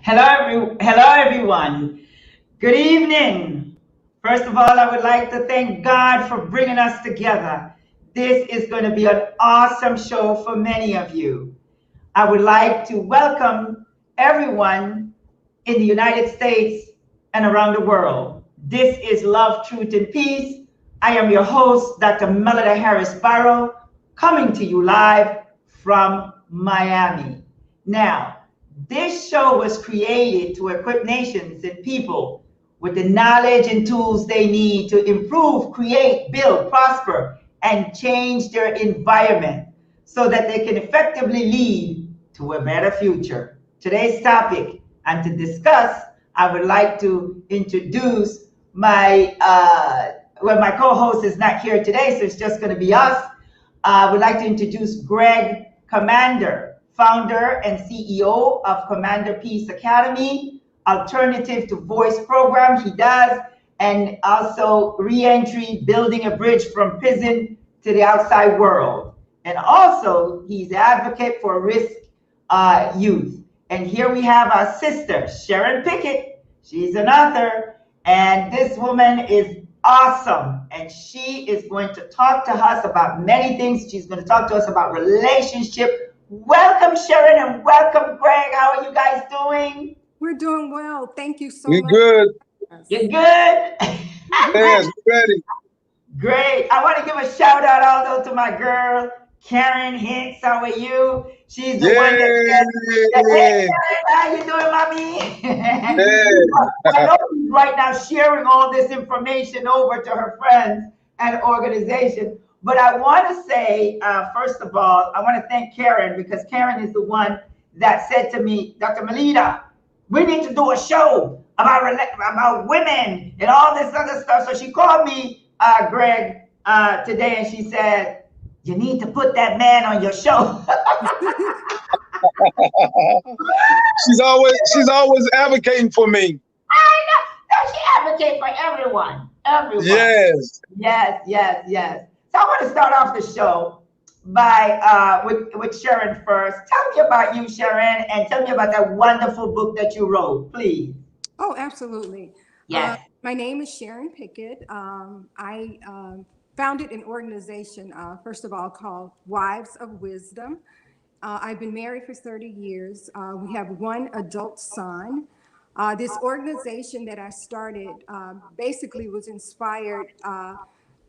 Hello everyone. Good evening. First of all, I would like to thank God for bringing us together. This is going to be an awesome show for many of you. I would like to welcome everyone in the United States and around the world. This is Love, Truth, and Peace. I am your host, Dr. Melody Harris Barrow, coming to you live from Miami. Now, this show was created to equip nations and people with the knowledge and tools they need to improve, create, build, prosper, and change their environment so that they can effectively lead to a better future. Today's topic, and to discuss, I would like to introduce my co-host is not here today, so it's just going to be us. I would like to introduce Greg Commander, founder and CEO of Commander Peace Academy, alternative to voice program he does, and also reentry, building a bridge from prison to the outside world. And also, he's an advocate for risk youth. And here we have our sister, Sharon Pickett. She's an author, and this woman is awesome. And she is going to talk to us about many things. She's going to talk to us about relationship. Welcome, Sharon, and welcome, Greg. How are you guys doing? We're doing well. Thank you so We much. good. You're good? Yes, we ready. Great. I want to give a shout out also to my girl, Karen Hicks. How are you? She's the one that said, hey, Yeah. Karen, how you doing, mommy? Yeah. I know she's right now sharing all this information over to her friends and organization. But I want to say, first of all, I want to thank Karen because Karen is the one that said to me, Dr. Melita, we need to do a show about women and all this other stuff. So she called me, Greg, today, and she said, you need to put that man on your show. she's always advocating for me. I know. No, she advocates for everyone. Everyone. Yes. Yes. So I want to start off the show by with Sharon first. Tell me about you, Sharon, and tell me about that wonderful book that you wrote, please. Oh, absolutely. Yes. My name is Sharon Pickett. I founded an organization, first of all, called Wives of Wisdom. I've been married for 30 years. We have one adult son. This organization that I started basically was inspired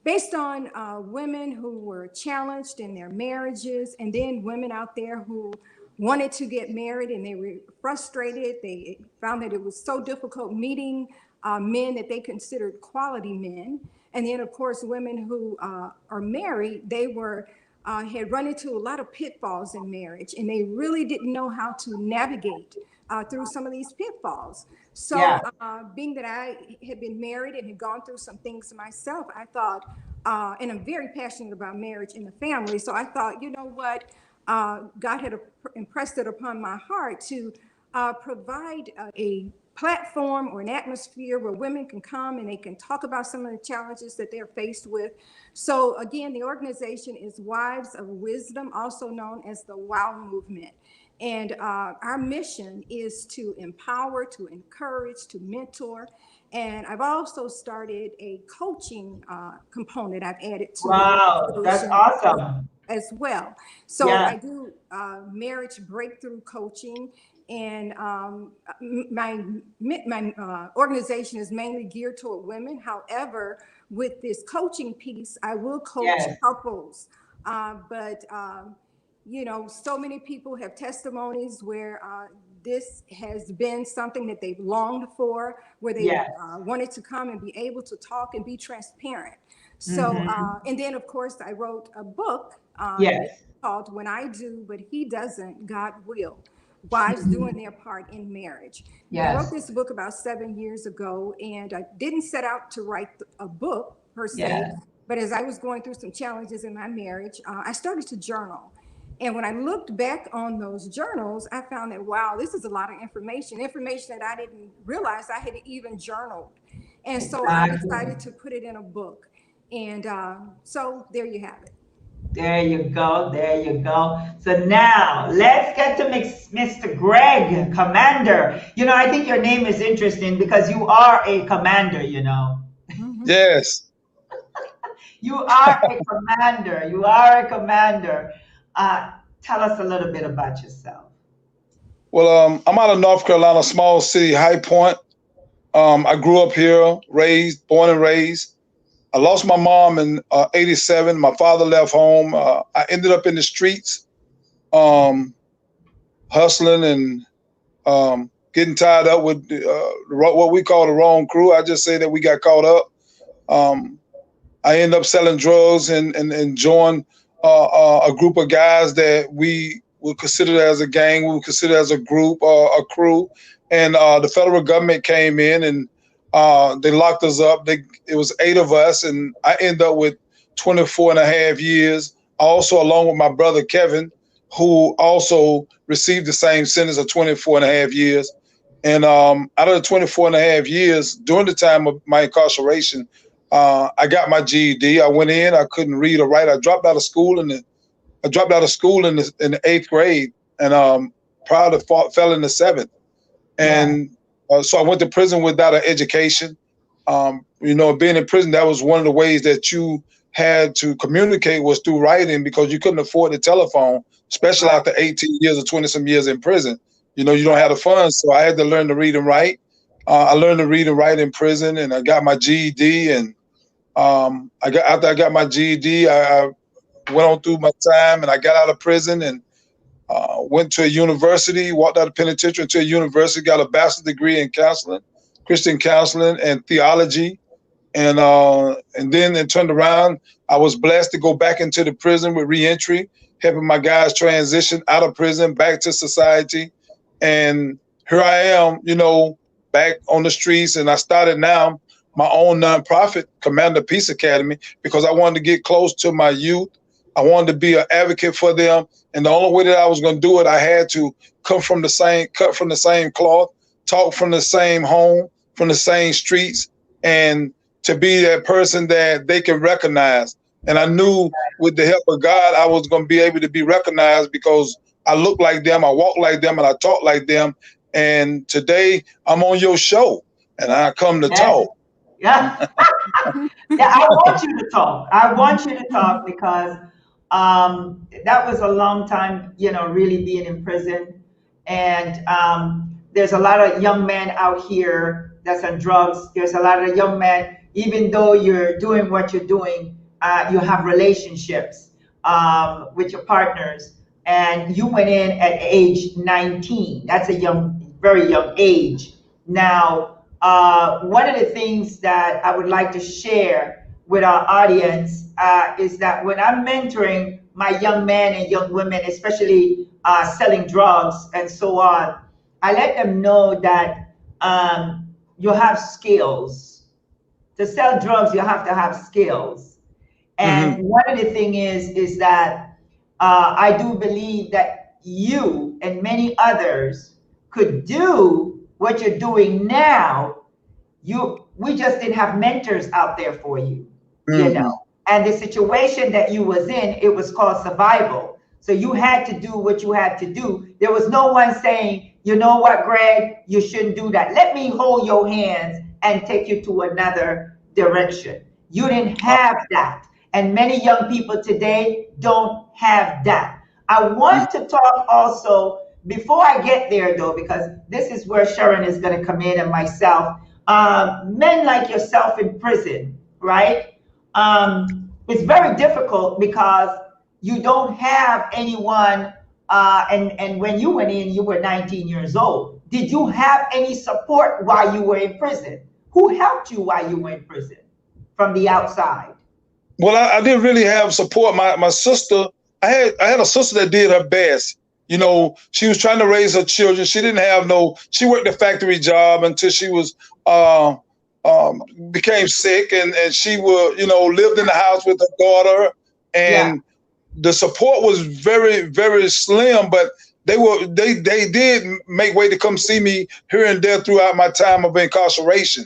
based on women who were challenged in their marriages, and then women out there who wanted to get married and they were frustrated. They found that it was so difficult meeting men that they considered quality men. And then, of course, women who are married, they were had run into a lot of pitfalls in marriage, and they really didn't know how to navigate through some of these pitfalls. So Yeah. Being that I had been married and had gone through some things myself, I thought, and I'm very passionate about marriage and the family. So I thought, you know what, God had impressed it upon my heart to provide a platform or an atmosphere where women can come and they can talk about some of the challenges that they're faced with. So again, the organization is Wives of Wisdom, also known as the WOW movement. And our mission is to empower, to encourage, to mentor. And I've also started a coaching component I've added to Wow, the that's organization awesome. as well. So Yeah. I do marriage breakthrough coaching, and my organization is mainly geared toward women. However, with this coaching piece, I will coach Yes. couples. But you know, so many people have testimonies where this has been something that they've longed for, where they Yes. wanted to come and be able to talk and be transparent. So, and then of course, I wrote a book Yes. called When I Do, But He Doesn't, God Will. Wives doing their part in marriage. And I wrote Yes. this book about 7 years ago, and I didn't set out to write a book per se, Yes. but as I was going through some challenges in my marriage, I started to journal. And when I looked back on those journals, I found that, wow, this is a lot of information that I didn't realize I had even journaled. And so I Exactly. decided to put it in a book. And so there you have it. There you go. There you go. So now let's get to Mr. Greg, Commander. You know, I think your name is interesting because you are a commander, you know. Yes. You are a commander. You are a commander. Tell us a little bit about yourself. Well, I'm out of North Carolina, small city, High Point. I grew up here, born and raised. I lost my mom in '87. My father left home. I ended up in the streets, hustling and getting tied up with what we call the wrong crew. I just say that we got caught up. I ended up selling drugs and joined a group of guys that we would consider as a gang, we would consider as a group, a crew. And the federal government came in and they locked us up. It was 8 of us, and I ended up with 24 and a half years, also along with my brother Kevin, who also received the same sentence of 24 and a half years. And out of the 24 and a half years, during the time of my incarceration, I got my GED. I went in. I couldn't read or write. I dropped out of school in the 8th grade, and prior to fell in the 7th. And so I went to prison without an education. You know, being in prison, that was one of the ways that you had to communicate was through writing, because you couldn't afford the telephone, especially after 18 years or 20 some years in prison. You know, you don't have the funds. So I had to learn to read and write. I learned to read and write in prison, and I got my GED. And after I got my GED, I went on through my time, and I got out of prison and went to a university, walked out of penitentiary to a university, got a bachelor's degree in counseling, Christian counseling and theology. And then it turned around. I was blessed to go back into the prison with reentry, helping my guys transition out of prison back to society. And here I am, you know, back on the streets. And I started now my own nonprofit, Commander Peace Academy, because I wanted to get close to my youth. I wanted to be an advocate for them. And the only way that I was going to do it, I had to cut from the same cloth, talk from the same home, from the same streets, and to be that person that they can recognize. And I knew with the help of God, I was going to be able to be recognized because I look like them, I walk like them, and I talk like them. And today I'm on your show, and I come to talk. Yeah. Yeah, I want you to talk. I want you to talk because that was a long time, you know, really being in prison. And there's a lot of young men out here that's on drugs. There's a lot of young men, even though you're doing what you're doing, you have relationships with your partners. And you went in at age 19. That's a very young age. Now, one of the things that I would like to share with our audience is that when I'm mentoring my young men and young women, especially selling drugs and so on, I let them know that you have skills. To sell drugs, you have to have skills. And one of the things is that I do believe that you and many others could do what you're doing now. We just didn't have mentors out there for you, you know. And the situation that you was in, it was called survival. So you had to do what you had to do. There was no one saying, you know what, Greg, you shouldn't do that. Let me hold your hands and take you to another direction. You didn't have that. And many young people today don't have that. I want to talk also, before I get there though, because this is where Sharon is going to come in and myself, men like yourself in prison, right? It's very difficult because you don't have anyone, and when you went in, you were 19 years old. Did you have any support while you were in prison? Who helped you while you were in prison from the outside? Well, I didn't really have support. My sister, I had a sister that did her best. You know, she was trying to raise her children. She didn't have she worked a factory job until she was became sick, and she would, you know, lived in the house with her daughter, and the support was very, very slim, but they did make way to come see me here and there throughout my time of incarceration.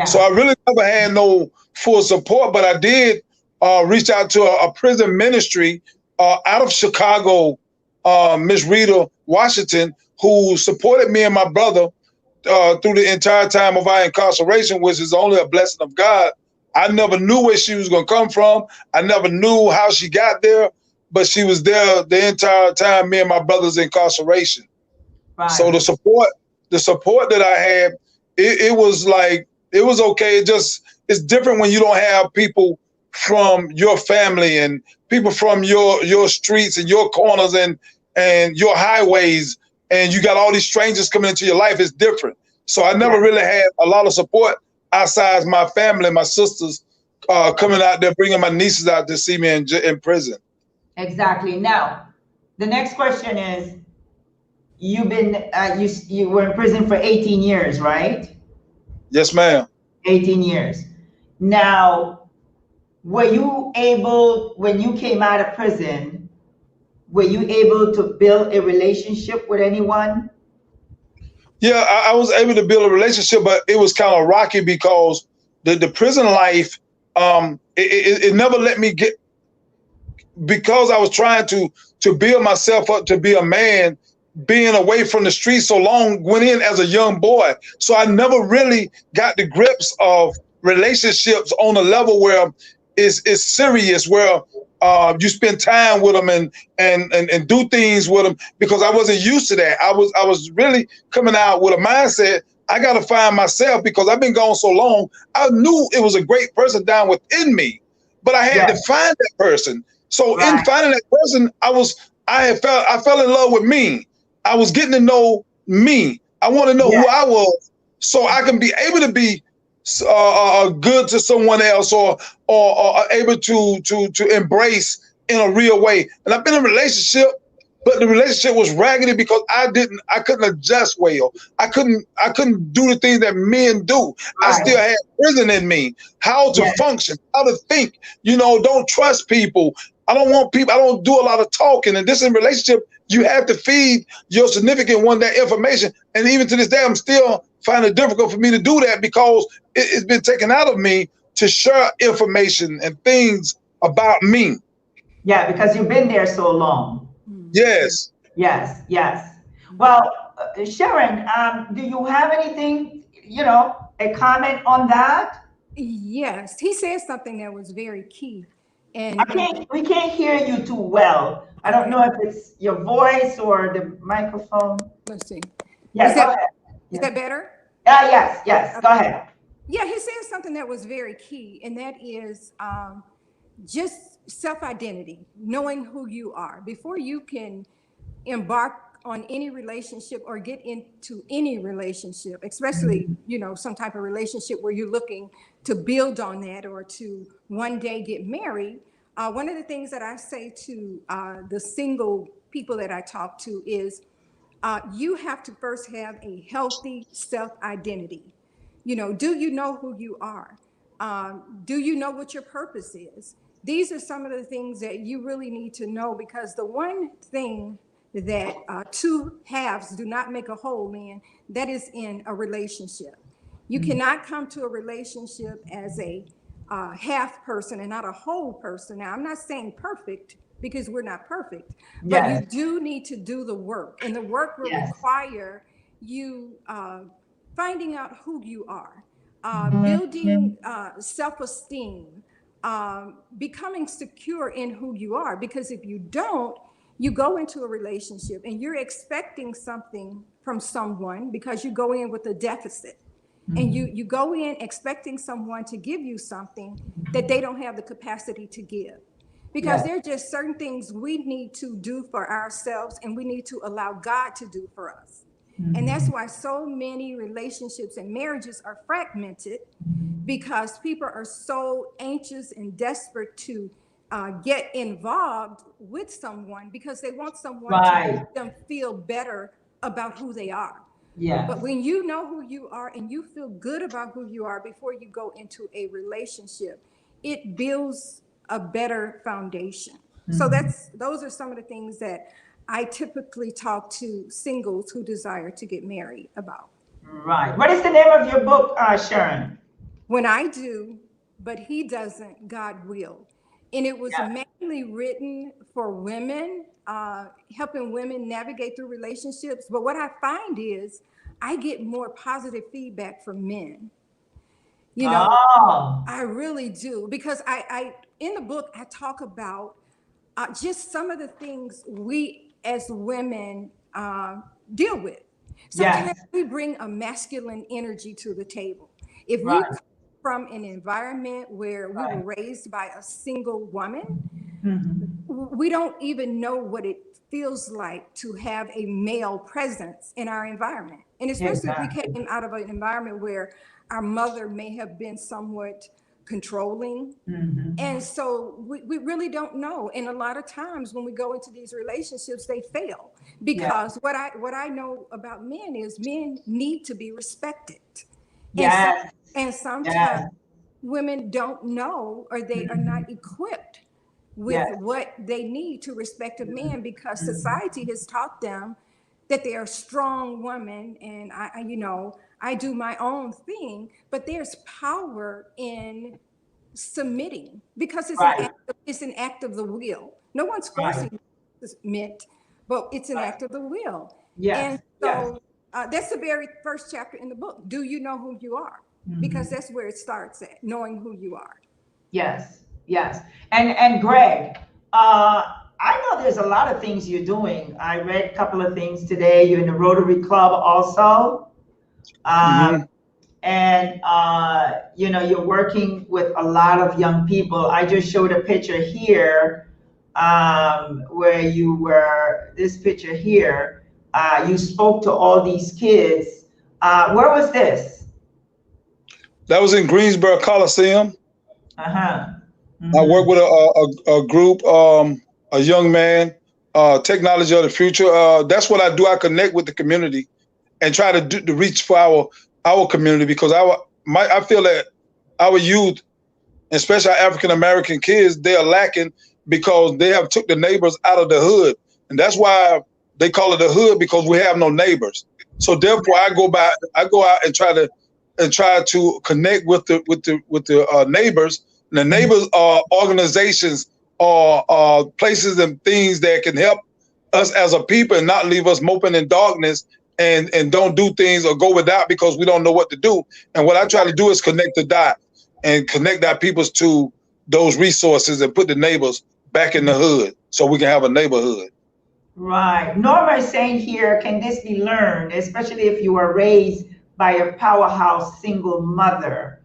So I really never had no full support, but I did reached out to a prison ministry out of Chicago, Miss Rita Washington, who supported me and my brother through the entire time of our incarceration, which is only a blessing of God. I never knew where she was going to come from. I never knew how she got there, but she was there the entire time, me and my brother's incarceration. Right. So the support that I had, it was like, it was okay. It's different when you don't have people from your family and people from your streets and your corners and your highways, and you got all these strangers coming into your life. It's different. So I never really had a lot of support outside my family, my sisters coming out there, bringing my nieces out to see me in prison. Exactly. Now, the next question is, you've been, you were in prison for 18 years, right? Yes, ma'am. 18 years. Now, were you able, when you came out of prison, were you able to build a relationship with anyone? Yeah, I was able to build a relationship, but it was kind of rocky because the prison life, it never let me get, because I was trying to build myself up to be a man, being away from the streets so long, went in as a young boy. So I never really got the grips of relationships on a level where it's serious, where you spend time with them and do things with them, because I wasn't used to that. I was really coming out with a mindset, I got to find myself, because I've been gone so long. I knew it was a great person down within me, but I had to find that person. So in finding that person, I fell in love with me. I was getting to know me. I want to know who I was, so I can be able to be good to someone else, or able to embrace in a real way. And I've been in a relationship, but the relationship was raggedy because I couldn't adjust well. I couldn't do the things that men do. I still had prison in me. How to function, how to think. Don't trust people. I don't want people. I don't do a lot of talking. And this in relationship, you have to feed your significant one that information. And even to this day, I'm still finding it difficult for me to do that, because it's been taken out of me to share information and things about me. Yeah, because you've been there so long. Yes. Yes, yes. Well, Sharon, do you have anything, a comment on that? Yes, he said something that was very key. And we can't hear you too well. I don't know if it's your voice or the microphone. Let's see. Yeah, go ahead. Is that better? Yes, go ahead. Yeah, he said something that was very key, and that is just self-identity, knowing who you are. Before you can embark on any relationship or get into any relationship, especially, some type of relationship where you're looking to build on that or to one day get married, one of the things that I say to the single people that I talk to is, you have to first have a healthy self-identity. Do you know who you are? Do you know what your purpose is? These are some of the things that you really need to know, because the one thing that two halves do not make a whole in, that is in a relationship. You cannot come to a relationship as a half person and not a whole person. Now, I'm not saying perfect, because we're not perfect, but you do need to do the work, and the work will require you finding out who you are, building self-esteem, becoming secure in who you are, because if you don't, you go into a relationship and you're expecting something from someone because you go in with a deficit. And you go in expecting someone to give you something that they don't have the capacity to give. Because there are just certain things we need to do for ourselves, and we need to allow God to do for us. And that's why so many relationships and marriages are fragmented, because people are so anxious and desperate to get involved with someone because they want someone to make them feel better about who they are. Yeah. But when you know who you are and you feel good about who you are before you go into a relationship, it builds a better foundation. So those are some of the things that I typically talk to singles who desire to get married about. Right. What is the name of your book, Sharon? When I do, but he doesn't, God will. And it was Yeah. mainly written for women, helping women navigate through relationships. But what I find is I get more positive feedback from men. You know, Oh, I really do, because I in the book I talk about just some of the things we as women deal with. Sometimes yes. we bring a masculine energy to the table. If we Right. come from an environment where we were Right. raised by a single woman, Mhm. we don't even know what it feels like to have a male presence in our environment. And especially if we Exactly. came out of an environment where our mother may have been somewhat controlling. Mhm. And so we really don't know. And a lot of times when we go into these relationships, they fail Yeah. because what I know about men is men need to be respected. And some Yes. and sometimes Yes. women don't know, or they are Mhm. not equipped with Yes. what they need to respect a man, because Mhm. society has taught them that they are strong women, and I do my own thing. But there's power in submitting, because Right. it's an act of the will. No one's Right. forcing you to submit, but it's an Right. act of the will. Yes. And Yes. so that's the very first chapter in the book. Do you know who you are? Because Mhm. that's where it starts at, knowing who you are. Yes. Yes. And Greg, I know there's a lot of things you're doing. I read a couple of things today. You're in the Rotary Club also. Hmm. And you're working with a lot of young people. I just showed a picture here, where you were, this picture here, you spoke to all these kids. Where was this? That was in Greensboro Coliseum. Uh-huh. I Mm-hmm. work with a group, a young man, technology of the future. That's what I do. I connect with the community and try to reach for our community, because I feel that our youth, especially our African American kids, they are lacking because they have took the neighbors out of the hood, and that's why they call it the hood, because we have no neighbors. So therefore, I go out and try to connect with the neighbors. And the neighbors are organizations or places and things that can help us as a people and not leave us moping in darkness, and don't do things or go without because we don't know what to do. And what I try to do is connect the dot and connect our peoples to those resources and put the neighbors back in the hood so we can have a neighborhood. Right. Norma is saying here, can this be learned, especially if you were raised by a powerhouse single mother?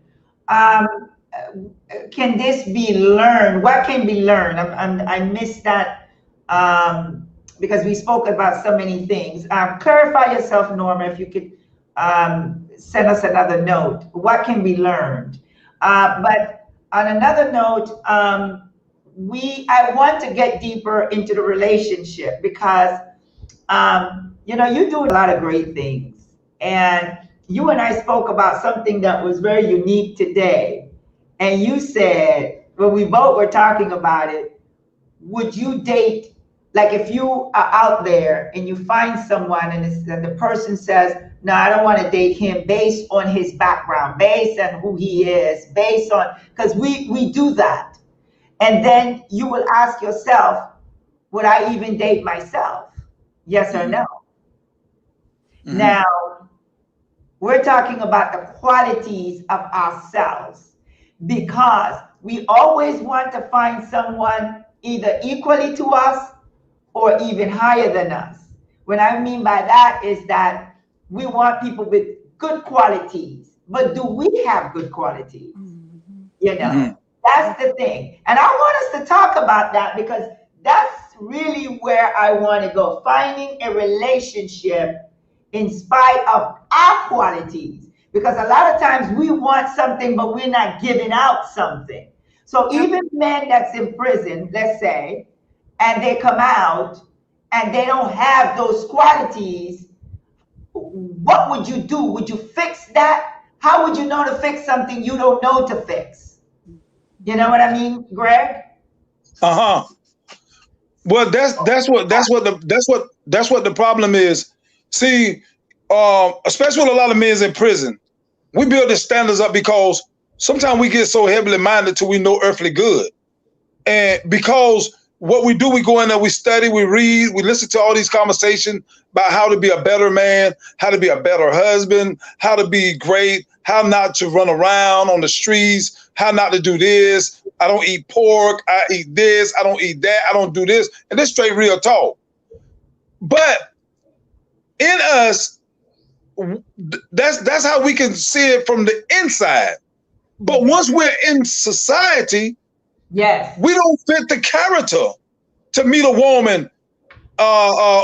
Um, can this be learned? What can be learned? I missed that, because we spoke about so many things. Clarify yourself, Norma, if you could send us another note. What can be learned? But on another note, I want to get deeper into the relationship, because you do a lot of great things. And you and I spoke about something that was very unique today. And you said, when we both were talking about it, would you date, like if you are out there and you find someone and the person says, no, I don't want to date him based on his background, based on who he is, based on, because we do that. And then you will ask yourself, would I even date myself? Yes or no? Mm-hmm. Now, we're talking about the qualities of ourselves, because we always want to find someone either equally to us or even higher than us. What I mean by that is that we want people with good qualities, but do we have good qualities? Mm-hmm. That's the thing. And I want us to talk about that, because that's really where I want to go. Finding a relationship in spite of our qualities. Because a lot of times we want something, but we're not giving out something. So even men that's in prison, let's say, and they come out and they don't have those qualities, what would you do? Would you fix that? How would you know to fix something you don't know to fix? You know what I mean, Greg? Uh-huh. Well, that's what the problem is. See, especially with a lot of men in prison, we build the standards up because sometimes we get so heavily minded till we know earthly good. And because what we do, we go in there, we study, we read, we listen to all these conversations about how to be a better man, how to be a better husband, how to be great, how not to run around on the streets, how not to do this. I don't eat pork. I eat this. I don't eat that. I don't do this. And this straight real talk. But in us, that's how we can see it from the inside. But once we're in society, Yes. we don't fit the character to meet a woman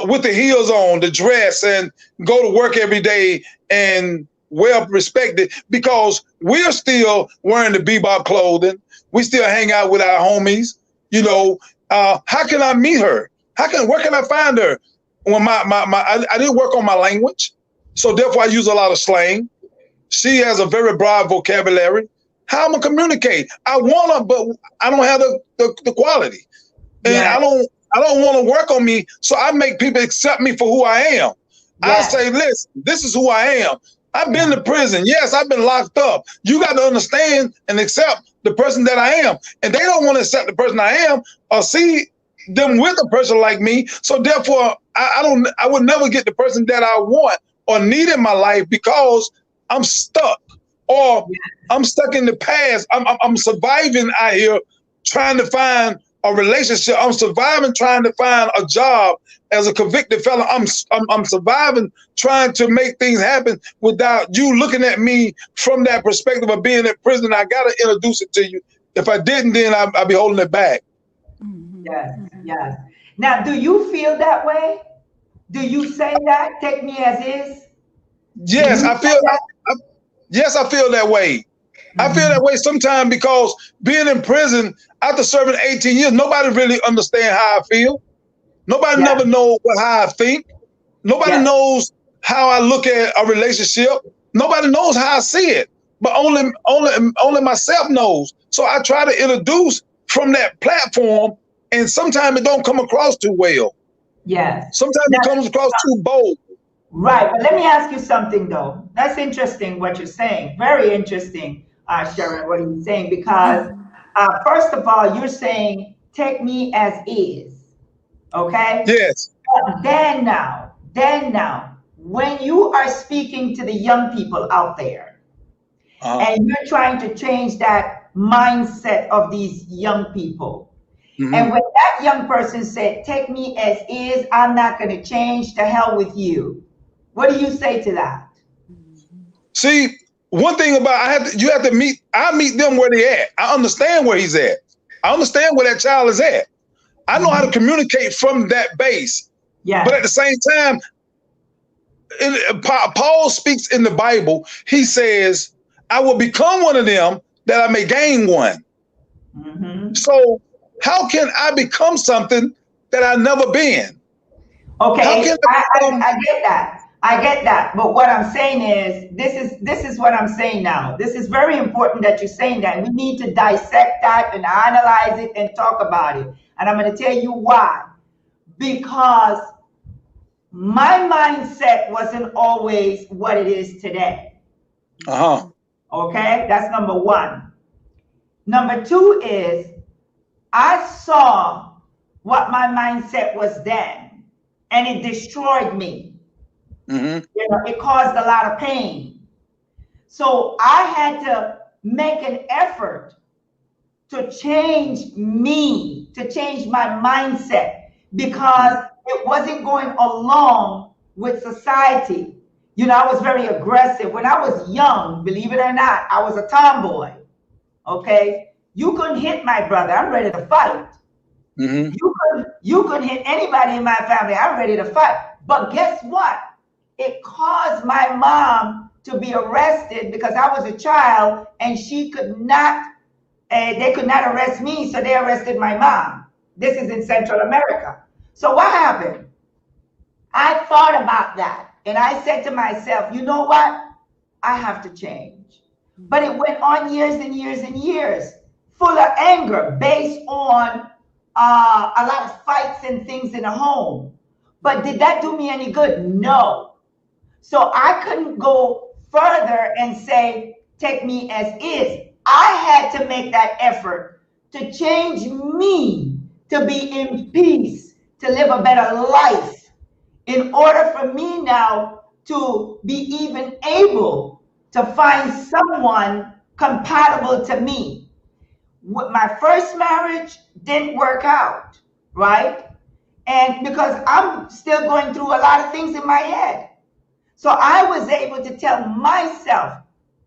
with the heels on, the dress, and go to work every day and well respected, because we're still wearing the bebop clothing. We still hang out with our homies. You know, how can I meet her? Where can I find her? When I didn't work on my language, so therefore I use a lot of slang. She has a very broad vocabulary. How am I communicate? I wanna, but I don't have the quality, and Yeah. I don't want to work on me. So I make people accept me for who I am. Yeah. I say, listen, this is who I am. I've been to prison. Yes, I've been locked up. You got to understand and accept the person that I am, and they don't want to accept the person I am or see them with a person like me. So therefore, I would never get the person that I want or need in my life, because I'm stuck. Or I'm stuck in the past. I'm surviving out here trying to find a relationship. I'm surviving trying to find a job as a convicted felon. I'm surviving trying to make things happen without you looking at me from that perspective of being in prison. I got to introduce it to you. If I didn't, then I'd be holding it back. Yes. Yes. Now, do you feel that way? Do you say that? Take me as is? Yes, Do you I feel. say that? Yes, I feel that way. I feel that way sometimes because being in prison after serving 18 years, nobody really understands how I feel. Nobody never knows how I think. Nobody knows how I look at a relationship. Nobody knows how I see it, but only myself knows. So I try to introduce from that platform, and sometimes it don't come across too well. Yes. Sometimes it comes across too bold. Right, but let me ask you something though. That's interesting what you're saying. Very interesting, Sharon, what you're saying, because first of all, you're saying take me as is, okay? Yes. But then now, when you are speaking to the young people out there, and you're trying to change that mindset of these young people, and when that young person said, take me as is, I'm not going to change, to hell with you. What do you say to that? See, one thing about I meet them where they at. I understand where he's at. I understand where that child is at. I know how to communicate from that base. Yeah. But at the same time, Paul speaks in the Bible. He says, I will become one of them that I may gain one. So how can I become something that I've never been? Okay, How can I get that. I get that. But what I'm saying is, this is what I'm saying now. This is very important that you're saying that. We need to dissect that and analyze it and talk about it. And I'm going to tell you why. Because my mindset wasn't always what it is today. Okay, that's number one. Number two is, I saw what my mindset was then, and it destroyed me. You know, it caused a lot of pain. So I had to make an effort to change me, to change my mindset, because it wasn't going along with society. You know, I was very aggressive. When I was young, believe it or not, I was a tomboy. Okay? You couldn't hit my brother. I'm ready to fight. You couldn't hit anybody in my family. I'm ready to fight. But guess what? It caused my mom to be arrested because I was a child, and she could not, they could not arrest me, so they arrested my mom. This is in Central America. So what happened? I thought about that, and I said to myself, you know what? I have to change. But it went on years and years and years, full of anger, based on a lot of fights and things in the home. But did that do me any good? No. So I couldn't go further and say, take me as is. I had to make that effort to change me to be in peace, to live a better life, in order for me now to be even able to find someone compatible to me. My first marriage didn't work out, right? And because I'm still going through a lot of things in my head. So I was able to tell myself,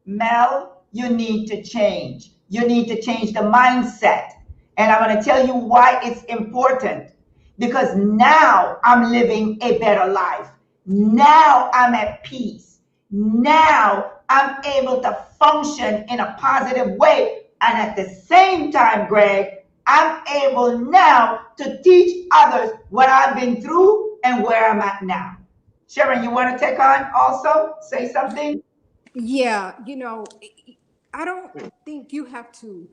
Mel, you need to change. You need to change the mindset. And I'm going to tell you why it's important. Because now I'm living a better life. Now I'm at peace. Now I'm able to function in a positive way. And at the same time, Greg, I'm able now to teach others what I've been through and where I'm at now. Sharon, you want to take on also? Say something? Yeah, I don't think you have to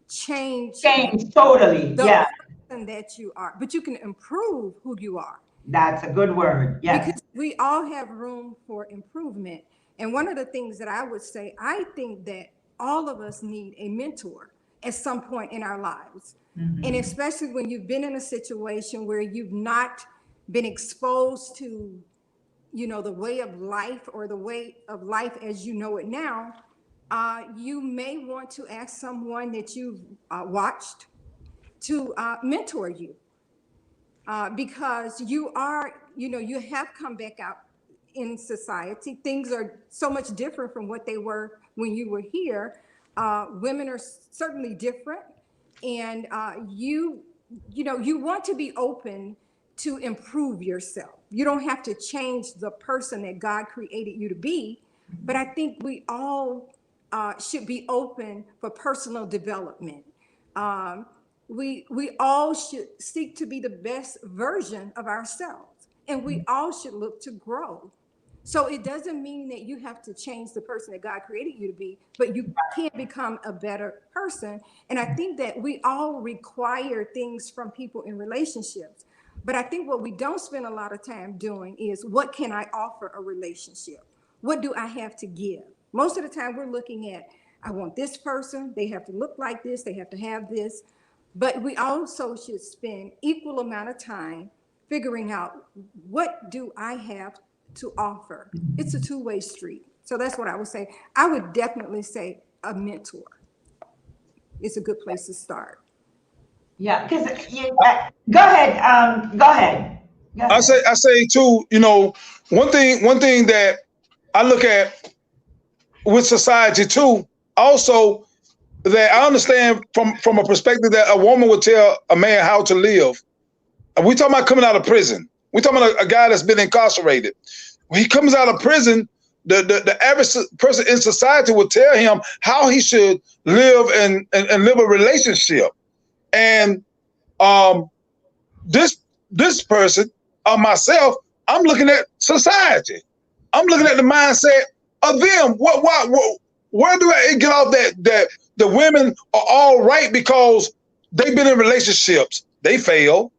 change Change totally. the Yeah, person that you are, but you can improve who you are. that's a good word. Yes. Because we all have room for improvement. And one of the things that I would say, I think that all of us need a mentor at some point in our lives. And especially when you've been in a situation where you've not been exposed to, the way of life or the way of life as you know it now, you may want to ask someone that you've watched to mentor you. Because you are, you have come back out in society. Things are so much different from what they were when you were here. Women are certainly different. And you want to be open to improve yourself. You don't have to change the person that God created you to be. But I think we all should be open for personal development. We all should seek to be the best version of ourselves, and we all should look to grow. So it doesn't mean that you have to change the person that God created you to be, but you can become a better person. And I think that we all require things from people in relationships. But I think what we don't spend a lot of time doing is, what can I offer a relationship? What do I have to give? Most of the time we're looking at, I want this person, they have to look like this, they have to have this. But we also should spend equal amount of time figuring out, what do I have to offer? It's a two-way street. So that's what I would say. I would definitely say a mentor. It's a good place to start. Yeah, because go ahead. Go ahead. I say too, one thing that I look at with society too, also, that I understand from a perspective that a woman would tell a man how to live. And we talking about coming out of prison. We talking about a guy that's been incarcerated. When he comes out of prison, the average person in society would tell him how he should live and live a relationship. And this person, myself, I'm looking at society. I'm looking at the mindset of them. Where do I get off that the women are all right because they've been in relationships? They fail.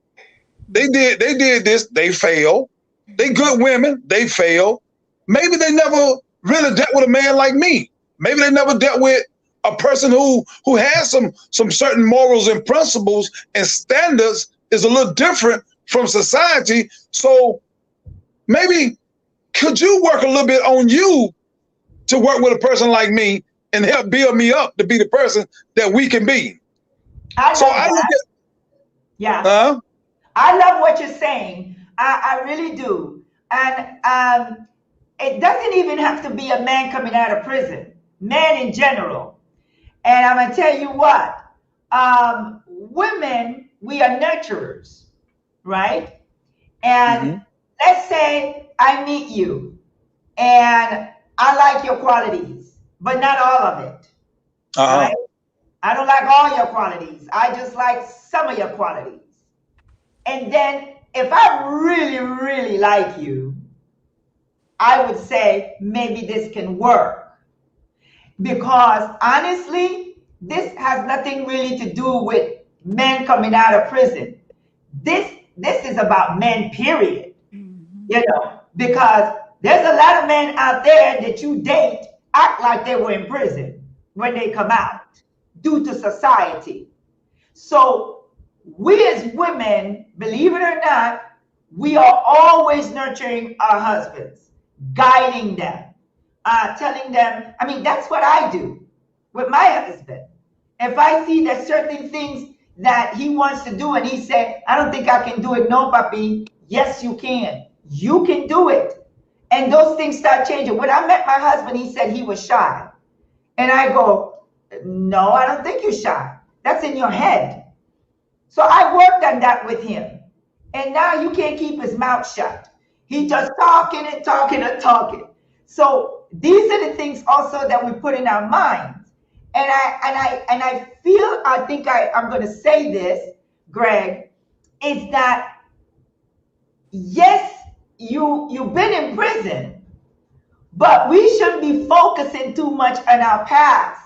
They did this. They fail. They good women. They fail. Maybe they never really dealt with a man like me. Maybe they never dealt with a person who has some certain morals and principles and standards is a little different from society. So maybe could you work a little bit on you to work with a person like me and help build me up to be the person that we can be? I love what you're saying. I really do. And it doesn't even have to be a man coming out of prison, men in general. And I'm going to tell you what, women, we are nurturers, right? And let's say I meet you and I like your qualities, but not all of it. Right? I don't like all your qualities. I just like some of your qualities. And then if I really, really like you, I would say maybe this can work. Because honestly, this has nothing really to do with men coming out of prison. This is about men, period. Because there's a lot of men out there that you date act like they were in prison when they come out due to society. So we as women, believe it or not, we are always nurturing our husbands, guiding them, telling them. I mean, that's what I do with my husband. If I see that certain things that he wants to do and he said, I don't think I can do it. No, papi. Yes, you can. You can do it. And those things start changing. When I met my husband, he said he was shy. And I go, no, I don't think you're shy. That's in your head. So I worked on that with him. And now you can't keep his mouth shut. He just talking and talking and talking. So these are the things also that we put in our minds. And I feel, I think I'm going to say this, Greg, is that yes, you've been in prison, but we shouldn't be focusing too much on our past.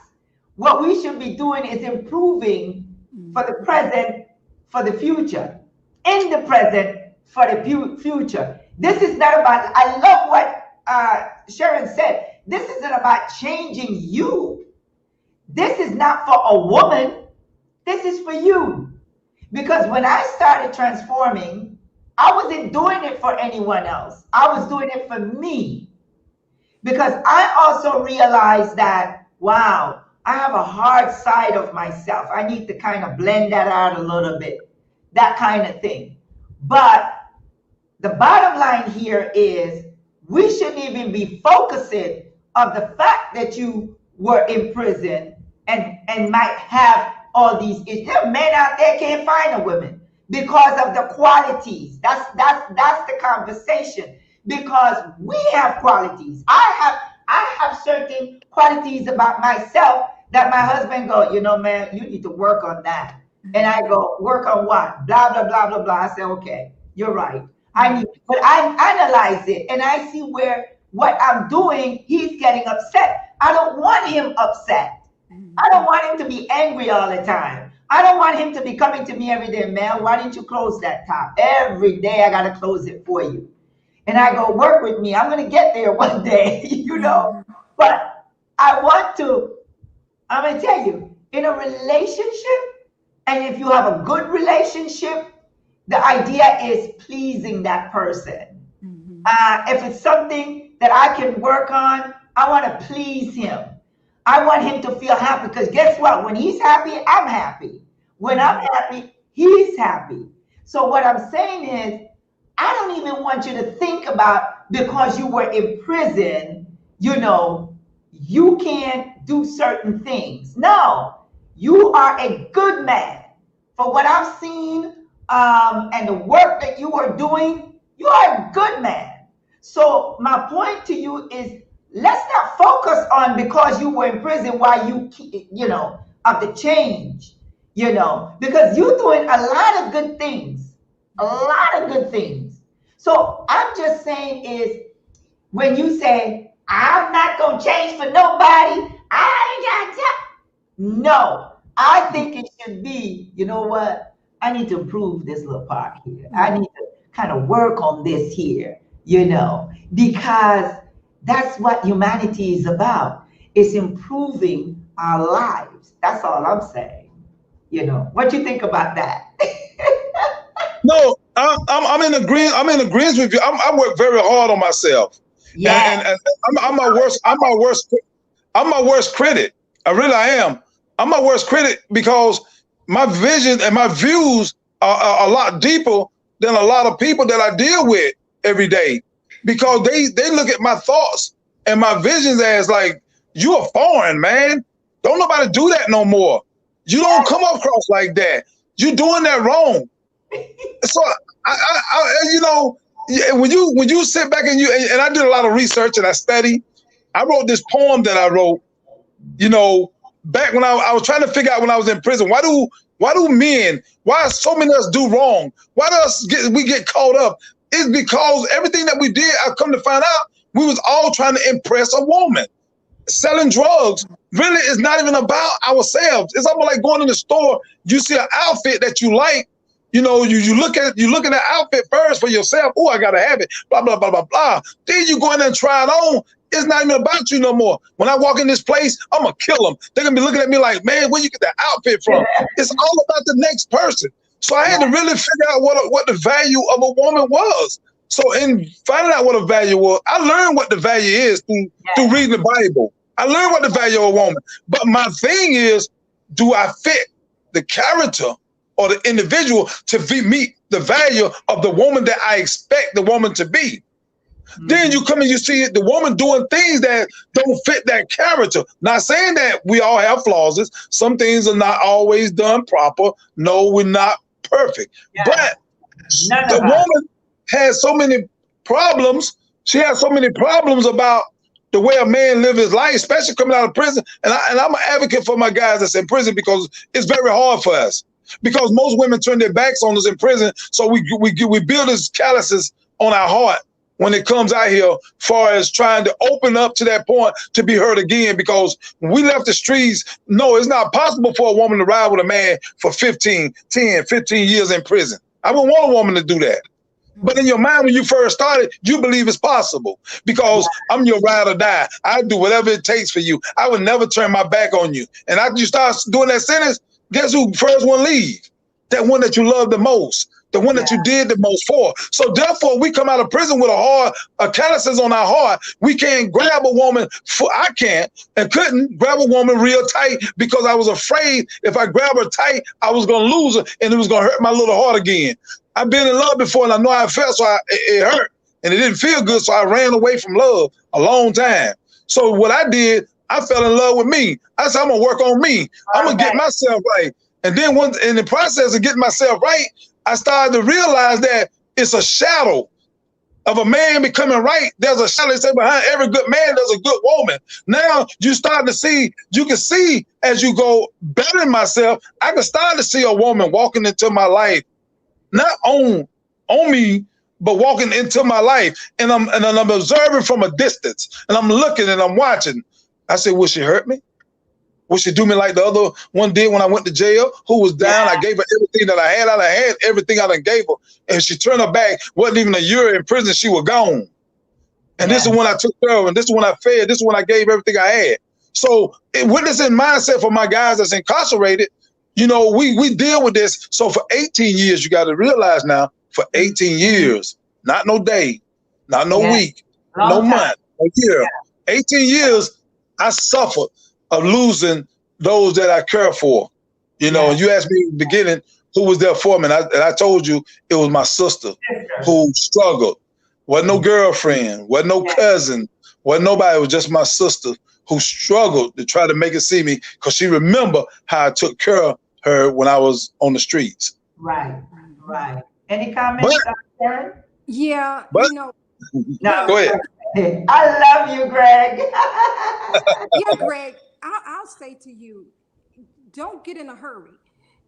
What we should be doing is improving for the present, for the future. In the present, for the future. This is not about, I love what Sharon said. This isn't about changing you. This is not for a woman. This is for you. Because when I started transforming, I wasn't doing it for anyone else. I was doing it for me. Because I also realized that, wow, I have a hard side of myself. I need to kind of blend that out a little bit. That kind of thing. But the bottom line here is we shouldn't even be focusing on the fact that you were in prison and might have all these issues. There are men out there can't find a woman because of the qualities. That's the conversation. Because we have qualities. I have certain qualities about myself that my husband go, you know, man, you need to work on that. And I go, work on what? Blah, blah, blah, blah, blah. I say, okay, you're right. But I analyze it and I see where what I'm doing, he's getting upset. I don't want him upset. I don't want him to be angry all the time. I don't want him to be coming to me every day, man, why didn't you close that top? Every day I got to close it for you. And I go, work with me. I'm going to get there one day, you know. But I'm going to tell you, in a relationship, and if you have a good relationship, the idea is pleasing that person. If it's something that I can work on, I want to please him. I want him to feel happy because guess what? When he's happy, I'm happy. When I'm happy, he's happy. So what I'm saying is, I don't even want you to think about because you were in prison, you know, you can't do certain things. No, you are a good man. For what I've seen and the work that you are doing, you are a good man. So my point to you is, let's not focus on because you were in prison why you know, of the change, you know, because you're doing a lot of good things, a lot of good things. So I'm just saying is when you say, I'm not going to change for nobody, I ain't got time. No, I think it should be, you know what? I need to improve this little part here. I need to kind of work on this here, you know, because that's what humanity is about. It's improving our lives. That's all I'm saying. You know, what you think about that? No, I'm in agreement. I'm in agreement with you. I work very hard on myself. Yeah, and I'm my worst critic. I really am. I'm my worst critic because my vision and my views are a lot deeper than a lot of people that I deal with every day, because they look at my thoughts and my visions as like, you are foreign, man. Don't nobody do that no more. You don't come across like that. You're doing that wrong. So I you know, when you sit back and I did a lot of research and I studied. I wrote this poem that I wrote, you know, back when I was trying to figure out when I was in prison, why do so many of us do wrong? Why do we get caught up? It's because everything that we did, I've come to find out, we was all trying to impress a woman. Selling drugs really is not even about ourselves. It's almost like going in the store, you see an outfit that you like, you know, you look at that outfit first for yourself. Oh, I gotta have it, blah, blah, blah, blah, blah. Then you go in there and try it on, It's not even about you no more. When I walk in this place, I'm gonna kill them. They're gonna be looking at me like, man, where you get that outfit from? It's all about the next person. So I had to really figure out what the value of a woman was. So in finding out what a value was, I learned what the value is through reading the Bible. I learned what the value of a woman. But my thing is, do I fit the character or the individual to meet the value of the woman that I expect the woman to be? Then you come and you see the woman doing things that don't fit that character. Not saying that we all have flaws. Some things are not always done proper. No, we're not perfect. But the woman has so many problems. She has so many problems about the way a man live his life, especially coming out of prison. And I'm an advocate for my guys that's in prison because it's very hard for us. Because most women turn their backs on us in prison, so we build these calluses on our heart when it comes out here, far as trying to open up to that point to be hurt again. Because when we left the streets, no, it's not possible for a woman to ride with a man for 10, 15 years in prison. I wouldn't want a woman to do that. But in your mind, when you first started, you believe it's possible because I'm your ride or die. I do whatever it takes for you. I would never turn my back on you. And after you start doing that sentence, guess who first one leave? That one that you love the most, the one that you did the most for. So therefore, we come out of prison with a calluses on our heart. We can't grab a woman. I can't and couldn't grab a woman real tight because I was afraid if I grab her tight, I was going to lose her and it was going to hurt my little heart again. I've been in love before and I know how it felt, so it hurt and it didn't feel good. So I ran away from love a long time. So what I did, I fell in love with me. I said, I'm gonna work on me. I'm gonna get myself right. And then in the process of getting myself right, I started to realize that it's a shadow of a man becoming right. There's a shadow. They say behind every good man, there's a good woman. Now you start to see, you can see as you go bettering myself, I can start to see a woman walking into my life, not on me, but walking into my life. And I'm observing from a distance and I'm looking and I'm watching. I said, will she hurt me? Will she do me like the other one did when I went to jail? Who was down? I gave her everything that I had. I had everything I done gave her. And she turned her back. Wasn't even a year in prison. She was gone. And this is when I took care of, and this is when I fed. This is when I gave everything I had. So with this in mindset for my guys that's incarcerated, you know, we deal with this. So for 18 years, you got to realize now, for 18 years, not no day, not no week, no month, a year, 18 years, I suffered of losing those that I care for. You know, and you asked me in the beginning, who was there for me? And I told you it was my sister who struggled. Wasn't no girlfriend, wasn't no cousin, wasn't nobody. It was just my sister who struggled to try to make it see me because she remember how I took care of her when I was on the streets. Right. Any comments, Karen? Yeah, but, you know. No, go ahead. I love you, Greg. Yeah, Greg, I'll say to you, don't get in a hurry.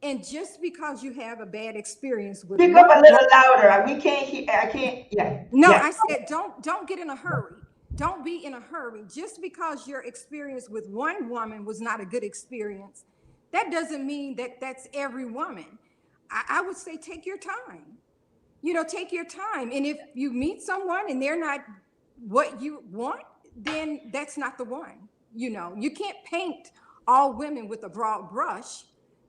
And just because you have a bad experience with Speak up a little louder. We can't hear. I can't. Yeah. No, yeah. I said don't get in a hurry. Don't be in a hurry. Just because your experience with one woman was not a good experience, that doesn't mean that that's every woman. I would say take your time. You know, take your time. And if you meet someone and they're not what you want, then that's not the one. You know, you can't paint all women with a broad brush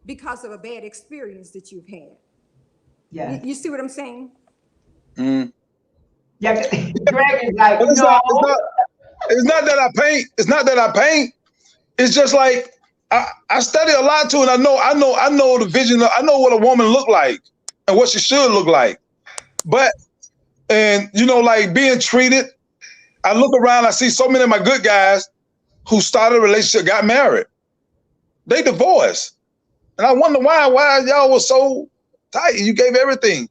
because of a bad experience that you've had. Yeah. You see what I'm saying? Mm. Yeah. Greg is like, it's no. Not that I paint. It's not that I paint. It's just like I study a lot too, and I know the vision. I know what a woman look like and what she should look like. But and you know, like being treated, I look around. I see so many of my good guys who started a relationship, got married. They divorced, and I wonder why y'all was so tight. You gave everything,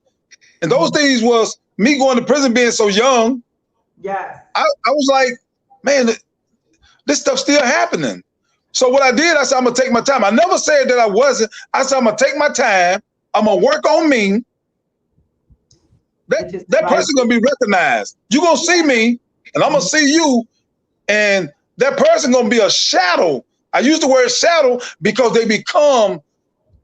and those things was me going to prison, being so young. Yeah. I was like, man, this stuff's still happening. So what I did, I said, I'm gonna take my time. I never said that I wasn't. I said, I'm gonna take my time. I'm gonna work on me. That person gonna be recognized. You're gonna see me, and I'm gonna see you, and that person gonna be a shadow. I use the word shadow because they become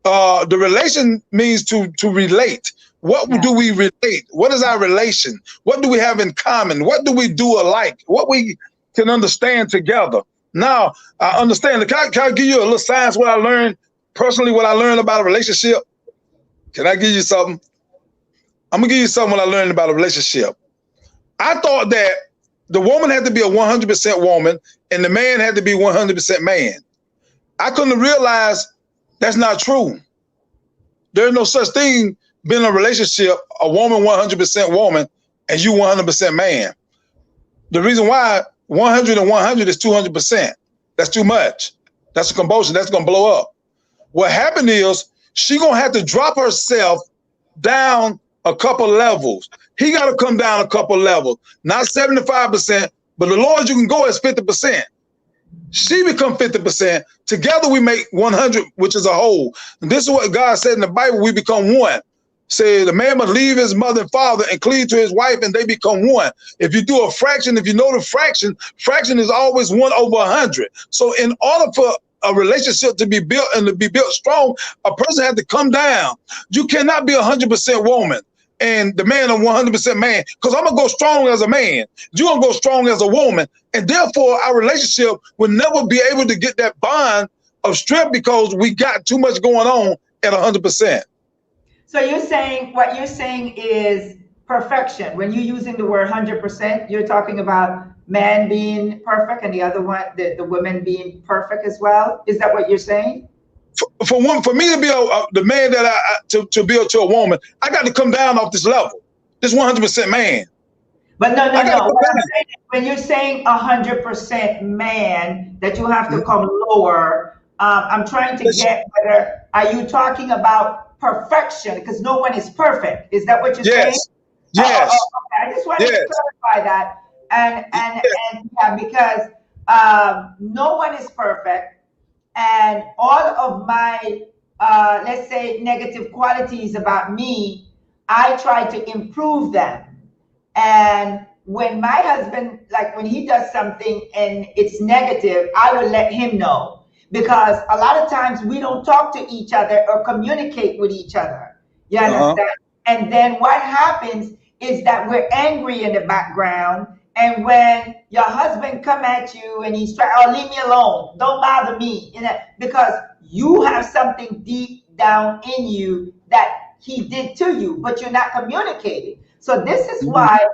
the relation means to relate. What do we relate? What is our relation? What do we have in common? What do we do alike? can understand together. Now, I understand. Can I give you a little science what I learned personally, what I learned about a relationship? Can I give you something? I'm going to give you something what I learned about a relationship. I thought that the woman had to be a 100% woman and the man had to be 100% man. I couldn't realize that's not true. There's no such thing being in a relationship, a woman 100% woman and you 100% man. The reason why 100 and 100 is 200%. That's too much. That's a combustion. That's going to blow up. What happened is she going to have to drop herself down a couple levels. He got to come down a couple levels, not 75%, but the lowest you can go is 50%. She become 50%. Together we make 100, which is a whole. And this is what God said in the Bible, we become one. Say the man must leave his mother and father and cleave to his wife and they become one. If you do a fraction, if you know the fraction is always 1/100. So in order for a relationship to be built and to be built strong, a person had to come down. You cannot be 100% woman and the man a 100% man, because I'm gonna go strong as a man. You're gonna go strong as a woman, and therefore our relationship will never be able to get that bond of strength because we got too much going on at 100%. So you're saying, what you're saying is perfection. When you're using the word 100%, you're talking about man being perfect and the other one, the woman being perfect as well. Is that what you're saying? For me to be the man that to be to a woman, I got to come down off this level, this 100% man. But no. What I'm saying is, when you're saying 100% man, that you have to come lower. I'm trying to get whether are you talking about perfection? Because no one is perfect. Is that what you're saying? Yes. Okay. I just wanted to clarify that, and yeah, because no one is perfect. And all of my, let's say, negative qualities about me, I try to improve them. And when my husband, like when he does something and it's negative, I will let him know. Because a lot of times we don't talk to each other or communicate with each other. You understand? And then what happens is that we're angry in the background. And when your husband come at you and he's trying, oh, leave me alone, don't bother me, you know, because you have something deep down in you that he did to you, but you're not communicating. So this is why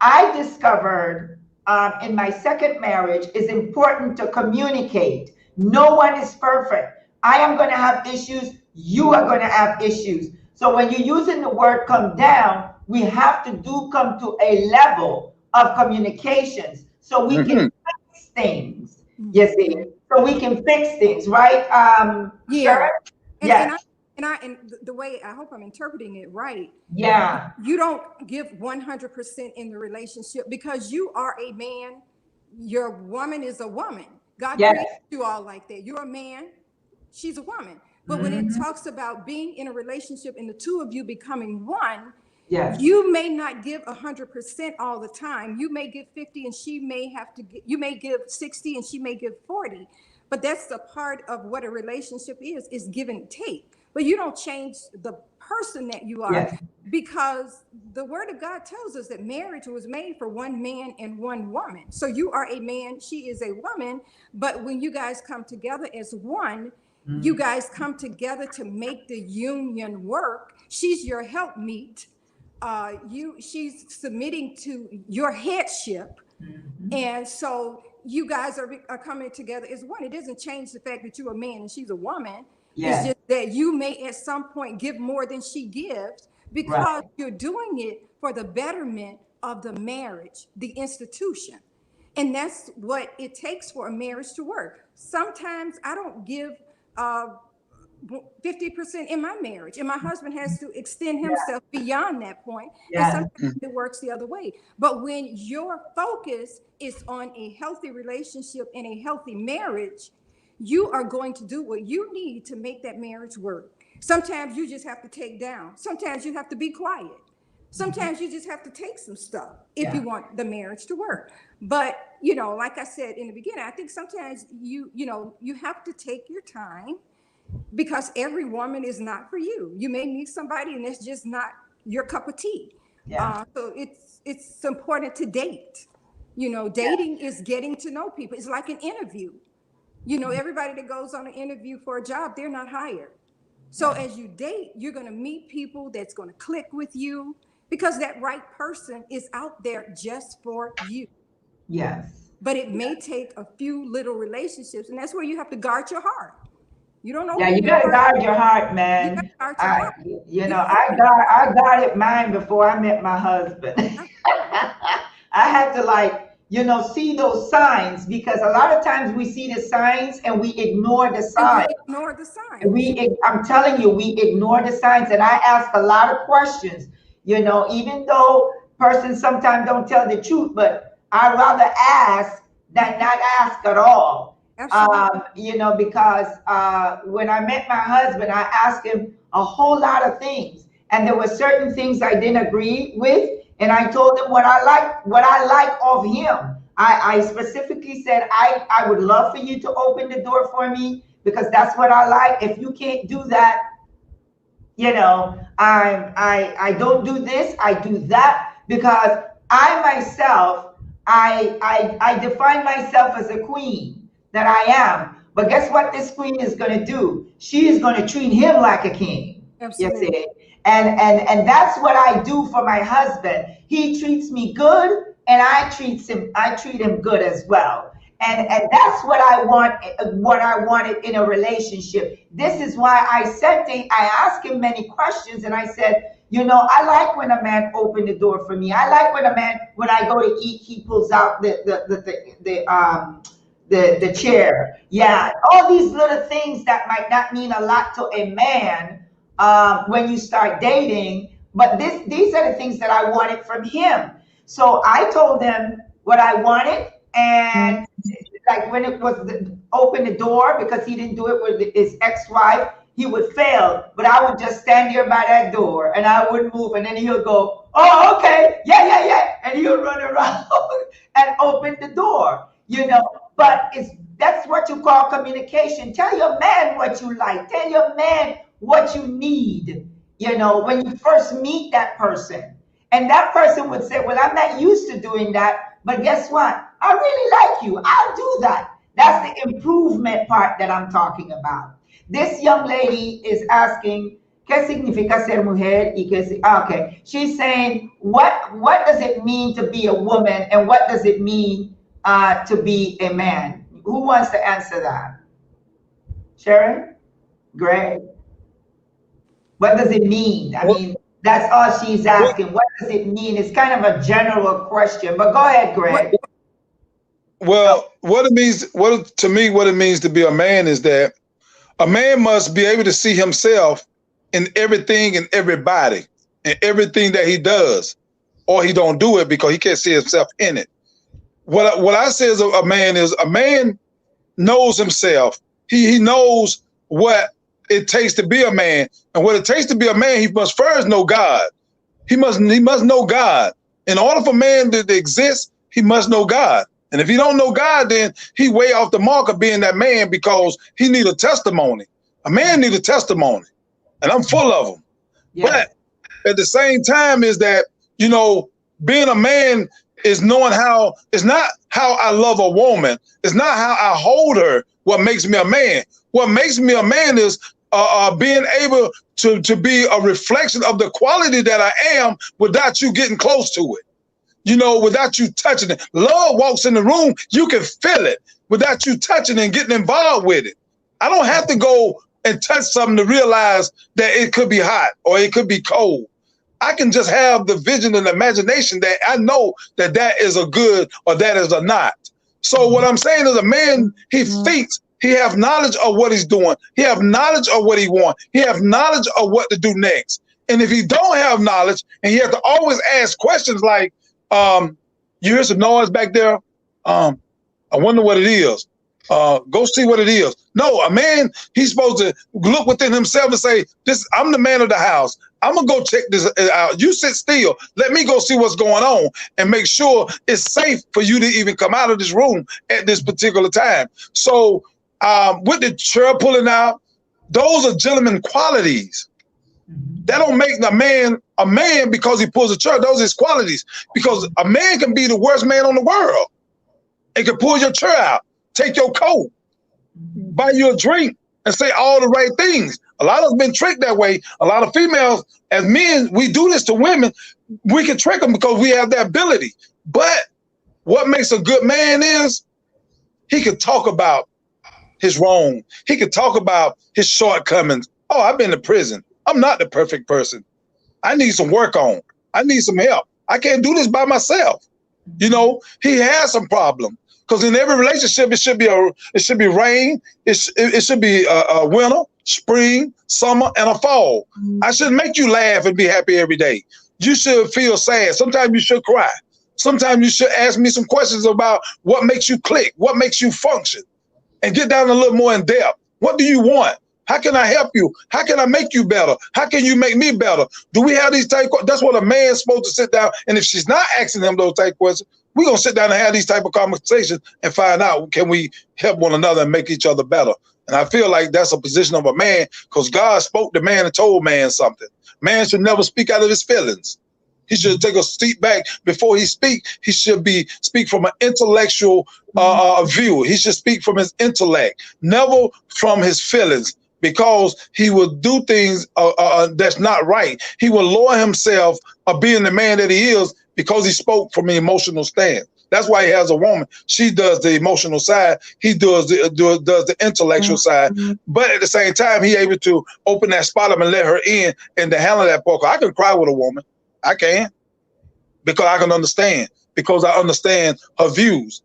I discovered in my second marriage it's important to communicate. No one is perfect. I am going to have issues. You are going to have issues. So when you're using the word come down, we have to come to a level of communications so we can fix things. You see, so we can fix things, right? Yeah. Yes. And the way I hope I'm interpreting it right. Yeah. You don't give 100% in the relationship because you are a man. Your woman is a woman. God created you all like that. You're a man. She's a woman. But when it talks about being in a relationship and the two of you becoming one, you may not give 100% all the time. You may give 50 and she may have to you may give 60 and she may give 40. But that's the part of what a relationship is give and take. But you don't change the person that you are because the word of God tells us that marriage was made for one man and one woman. So you are a man, she is a woman. But when you guys come together as one, you guys come together to make the union work. She's your helpmeet. She's submitting to your headship. And so you guys are coming together as one. It doesn't change the fact that you're a man and she's a woman. It's just that you may at some point give more than she gives because you're doing it for the betterment of the marriage, the institution. And that's what it takes for a marriage to work. Sometimes I don't give 50% in my marriage, and my husband has to extend himself beyond that point. And sometimes it works the other way. But when your focus is on a healthy relationship and a healthy marriage, you are going to do what you need to make that marriage work. Sometimes you just have to take down. Sometimes you have to be quiet. Sometimes you just have to take some stuff if you want the marriage to work. But, you know, like I said in the beginning, I think sometimes you have to take your time because every woman is not for you. You may meet somebody and it's just not your cup of tea. So it's important to date. You know, dating is getting to know people. It's like an interview. You know, everybody that goes on an interview for a job, they're not hired. So as you date, you're going to meet people that's going to click with you, because that right person is out there just for you. Yes. But it may take a few little relationships, and that's where you have to guard your heart. You don't know. Yeah, you gotta guard your heart, man. I guarded mine before I met my husband. I had to, like, you know, see those signs, because a lot of times we see the signs and we ignore the signs. Ignore the signs. I'm telling you, we ignore the signs, and I ask a lot of questions. You know, even though persons sometimes don't tell the truth, but I'd rather ask than not ask at all. You know, because when I met my husband, I asked him a whole lot of things, and there were certain things I didn't agree with, and I told him what I like of him. I specifically said, I would love for you to open the door for me, because that's what I like. If you can't do that, you know, I don't do this, I do that, because I myself, I define myself as a queen, that I am. But guess what this queen is going to do? She is going to treat him like a king. Absolutely. You see? And that's what I do for my husband. He treats me good, and I treat him good as well. And that's what I wanted in a relationship. This is why I asked him many questions, and I said, you know, I like when a man opened the door for me. I like when when I go to eat, he pulls out the chair. Yeah, all these little things that might not mean a lot to a man when you start dating, but these are the things that I wanted from him. So I told him what I wanted, and like when it was open the door, because he didn't do it with his ex-wife, he would fail, but I would just stand there by that door and I wouldn't move, and then he'll go, oh, okay, yeah, and he'll run around and open the door, you know. But that's what you call communication. Tell your man what you like. Tell your man what you need, you know, when you first meet that person. And that person would say, well, I'm not used to doing that, but guess what? I really like you. I'll do that. That's the improvement part that I'm talking about. This young lady is asking, ¿Qué significa ser mujer? Okay. She's saying, what does it mean to be a woman, and what does it mean to be a man? Who wants to answer that? Sharon? Greg? What does it mean? I mean, that's all she's asking. What does it mean? It's kind of a general question, but go ahead, Greg. Well, what it means to be a man is that a man must be able to see himself in everything and everybody and everything that he does, or he don't do it because he can't see himself in it. What I say as a man is, a man knows himself. He knows what it takes to be a man, and what it takes to be a man, he must first know God. He must know God. In order for man to exist, he must know God. And if he don't know God, then he way off the mark of being that man, because he need a testimony. A man need a testimony, and I'm full of them. Yeah. But at the same time is that, you know, being a man is knowing how, it's not how I love a woman. It's not how I hold her what makes me a man. What makes me a man is being able to be a reflection of the quality that I am without you getting close to it. You know, without you touching it. Love walks in the room, you can feel it without you touching it and getting involved with it. I don't have to go and touch something to realize that it could be hot or it could be cold. I can just have the vision and imagination that I know that that is a good or that is a not. So what I'm saying is, a man, he thinks, he have knowledge of what he's doing. He have knowledge of what he wants. He have knowledge of what to do next. And if he don't have knowledge, and he has to always ask questions like, you hear some noise back there? I wonder what it is. Go see what it is. No, a man, he's supposed to look within himself and say, I'm the man of the house. I'm gonna go check this out. You sit still. Let me go see what's going on and make sure it's safe for you to even come out of this room at this particular time. So with the chair pulling out, those are gentleman qualities. That don't make a man because he pulls a chair. Those are his qualities. Because a man can be the worst man on the world. It can pull your chair out, take your coat, buy you a drink, and say all the right things. A lot of us been tricked that way. A lot of females, as men, we do this to women. We can trick them because we have that ability. But what makes a good man is he can talk about his wrong. He can talk about his shortcomings. Oh, I've been to prison. I'm not the perfect person. I need some work on. I need some help. I can't do this by myself. You know, he has some problem. Because in every relationship, it should be rain, it should be a winter, spring, summer, and a fall. I should make you laugh and be happy every day. You should feel sad. Sometimes you should cry. Sometimes you should ask me some questions about what makes you click, what makes you function, and get down a little more in depth. What do you want? How can I help you? How can I make you better? How can you make me better? Do we have these type of questions? That's what a man's supposed to sit down. And if she's not asking him those type of questions, we're going to sit down and have these type of conversations and find out, can we help one another and make each other better? And I feel like that's a position of a man, because God spoke to man and told man something. Man should never speak out of his feelings. He should take a seat back before he speak. He should speak from an intellectual view. He should speak from his intellect, never from his feelings, because he will do things that's not right. He will lower himself of being the man that he is because he spoke from an emotional stand. That's why he has a woman. She does the emotional side. He does the intellectual side. But at the same time, he able to open that spot up and let her in and to handle that part. I can cry with a woman. I can. Because I can understand. Because I understand her views.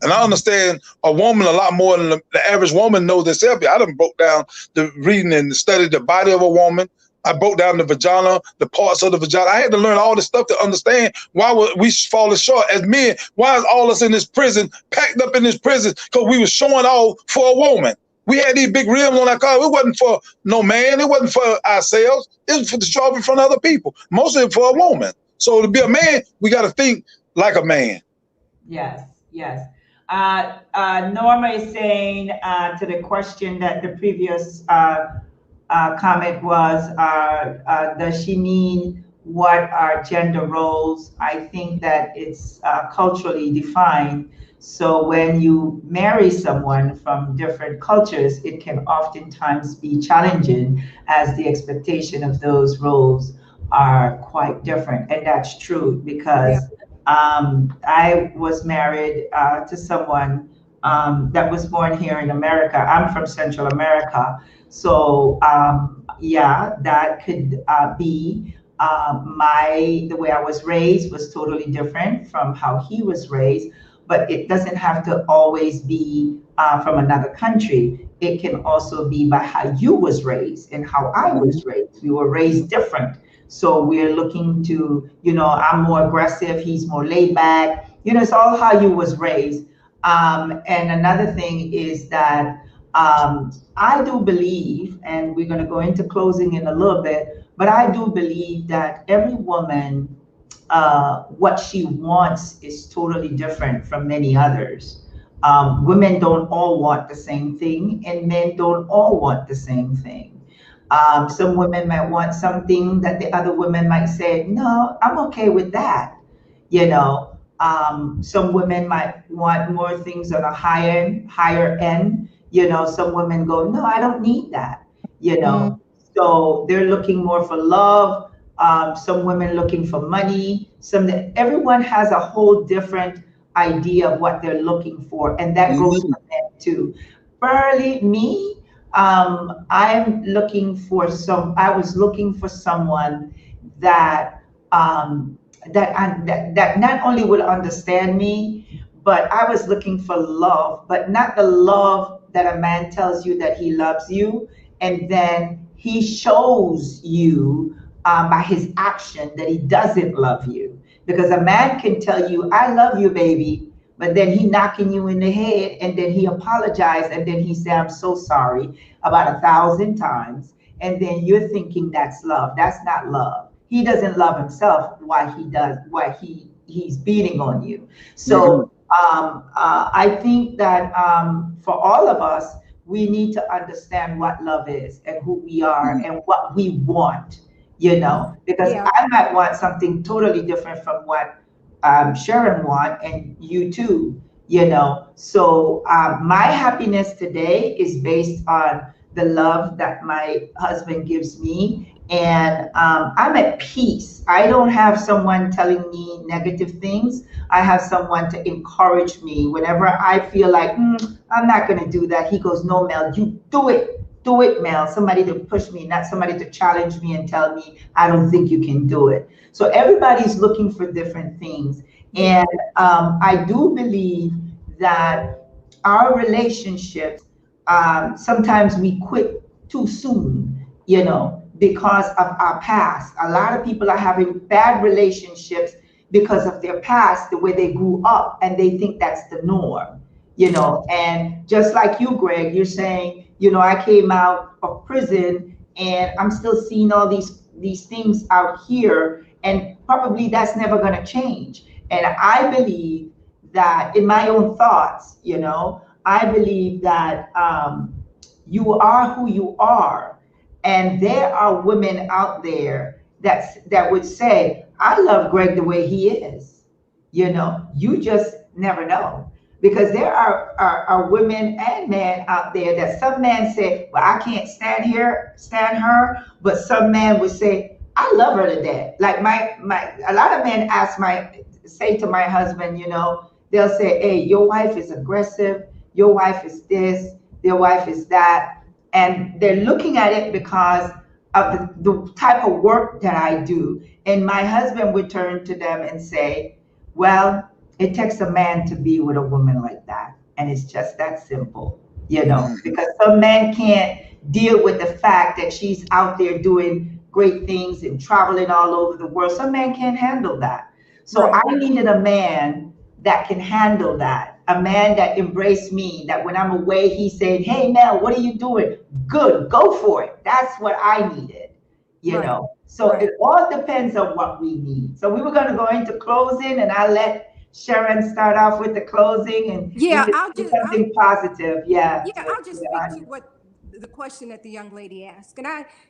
And I understand a woman a lot more than the average woman knows herself. I done broke down the reading and studied the body of a woman. I broke down the vagina, the parts of the vagina. I had to learn all this stuff to understand why we falling short as men. Why is all us in this prison, packed up in this prison? Because we was showing off for a woman. We had these big rims on our car. It wasn't for no man. It wasn't for ourselves. It was for to show up in front of other people. Mostly for a woman. So to be a man, we got to think like a man. Yes, yes. Norma is saying to the question that the previous comment was, does she mean what are gender roles? I think that it's culturally defined. So when you marry someone from different cultures, it can oftentimes be challenging as the expectation of those roles are quite different. And that's true because I was married to someone that was born here in America. I'm from Central America. So yeah, that could be the way I was raised was totally different from how he was raised, but it doesn't have to always be from another country. It can also be by how you was raised and how I was raised. We were raised different. So we're looking to, I'm more aggressive, he's more laid back. It's all how you was raised. And another thing is that I do believe, and we're going to go into closing in a little bit, but I do believe that every woman, what she wants is totally different from many others. Women don't all want the same thing, and men don't all want the same thing. Some women might want something that the other women might say, no, I'm okay with that. Some women might want more things on a higher end. Some women go, no, I don't need that. So they're looking more for love. Some women looking for money. Everyone has a whole different idea of what they're looking for, and that goes for men too. Barely me. I was looking for someone that that not only would understand me, but I was looking for love, but not the love that a man tells you that he loves you, and then he shows you by his action that he doesn't love you. Because a man can tell you, I love you, baby, but then he knocking you in the head, and then he apologized, and then he said, I'm so sorry about 1,000 times. And then you're thinking that's love. That's not love. He doesn't love himself why he's beating on you. So I think that for all of us, we need to understand what love is and who we are and what we want. because Yeah. I might want something totally different from what Sharon want, and you too, So my happiness today is based on the love that my husband gives me. And I'm at peace. I don't have someone telling me negative things. I have someone to encourage me whenever I feel like, I'm not going to do that. He goes, no, Mel, you do it. Do it, Mel. Somebody to push me, not somebody to challenge me and tell me, I don't think you can do it. So everybody's looking for different things. And I do believe that our relationships, sometimes we quit too soon, because of our past. A lot of people are having bad relationships because of their past, the way they grew up, and they think that's the norm, And just like you, Greg, you're saying, I came out of prison and I'm still seeing all these things out here, and probably that's never going to change. And I believe that in my own thoughts, I believe that you are who you are. And there are women out there that would say, I love Greg the way he is. You just never know. Because there are women and men out there that some men say, well, I can't stand her. But some men would say, I love her to death. Like a lot of men say to my husband, they'll say, hey, your wife is aggressive. Your wife is this. Your wife is that. And they're looking at it because of the type of work that I do. And my husband would turn to them and say, well, it takes a man to be with a woman like that. And it's just that simple, because some men can't deal with the fact that she's out there doing great things and traveling all over the world. Some men can't handle that. So Right. I needed a man that can handle that. A man that embraced me, that when I'm away, he's saying, hey, Mel, what are you doing? Good, go for it. That's what I needed, Right. So Right. it all depends on what we need. So we were going to go into closing, and I'll let Sharon start off with the closing, and we Yeah, can do something positive. Yeah. I'll To just the speak to audience. what the question that the young lady asked. And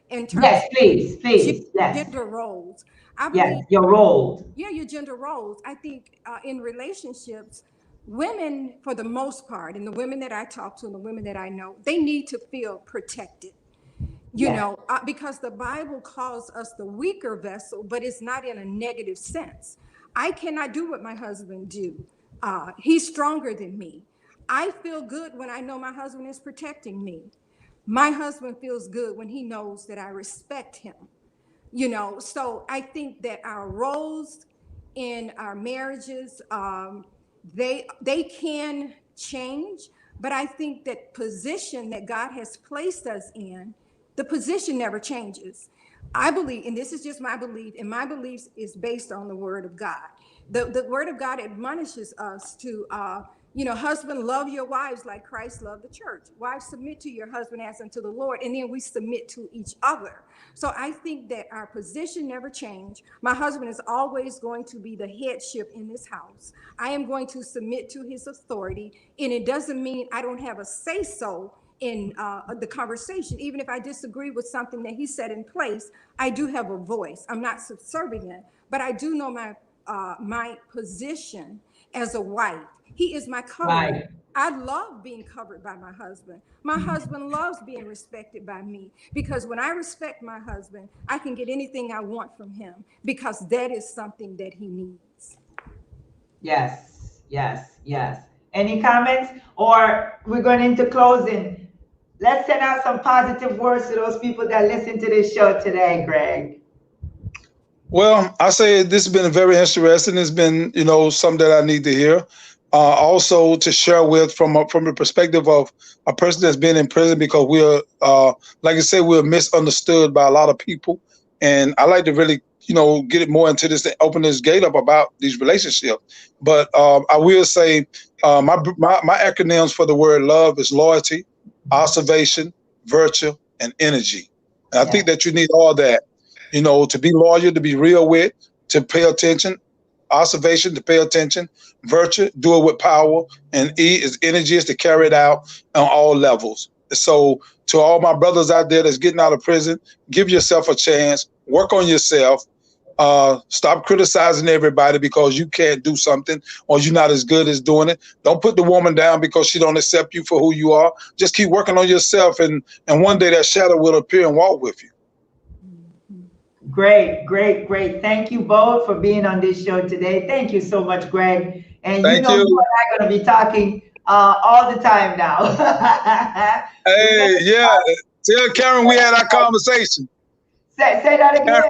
in terms Yes, of please. Yes. gender roles, I Yes. believe, Your role. yeah, your gender roles. I think in relationships, women, for the most part, and the women that I talk to and the women that I know, they need to feel protected. Yes. Because the Bible calls us the weaker vessel, but it's not in a negative sense. I cannot do what my husband do. He's stronger than me. I feel good when I know my husband is protecting me. My husband feels good when he knows that I respect him. So I think that our roles in our marriages, they can change, but I think that position that God has placed us in, the position never changes. I believe, and this is just my belief, and my beliefs is based on the word of God. The word of God admonishes us to husband, love your wives like Christ loved the church. Wives, submit to your husband as unto the Lord, and then we submit to each other. So I think that our position never changed. My husband is always going to be the headship in this house. I am going to submit to his authority, and it doesn't mean I don't have a say-so in the conversation. Even if I disagree with something that he set in place, I do have a voice. I'm not subservient, but I do know my position as a wife. He is my covering. Right. I love being covered by my husband. My husband loves being respected by me, because when I respect my husband, I can get anything I want from him, because that is something that he needs. Yes. Any comments? Or we're going into closing. Let's send out some positive words to those people that listen to this show today, Greg. Well, I say this has been very interesting. It's been, something that I need to hear. Also to share with from the perspective of a person that's been in prison, because we're, like I said, we're misunderstood by a lot of people. And I like to really, get it more into this and open this gate up about these relationships. But I will say my acronyms for the word love is loyalty, observation, virtue, and energy. And I think that you need all that. To be loyal, to be real with, to pay attention, observation, to pay attention, virtue, do it with power, and E is energy, is to carry it out on all levels. So to all my brothers out there that's getting out of prison, give yourself a chance, work on yourself. Stop criticizing everybody because you can't do something or you're not as good as doing it. Don't put the woman down because she don't accept you for who you are. Just keep working on yourself, and one day that shadow will appear and walk with you. Great, great, great. Thank you both for being on this show today. Thank you so much, Greg. And you know, you and I are going to be talking all the time now. Hey, yeah. Tell Karen we had our conversation. Say that again. Karen,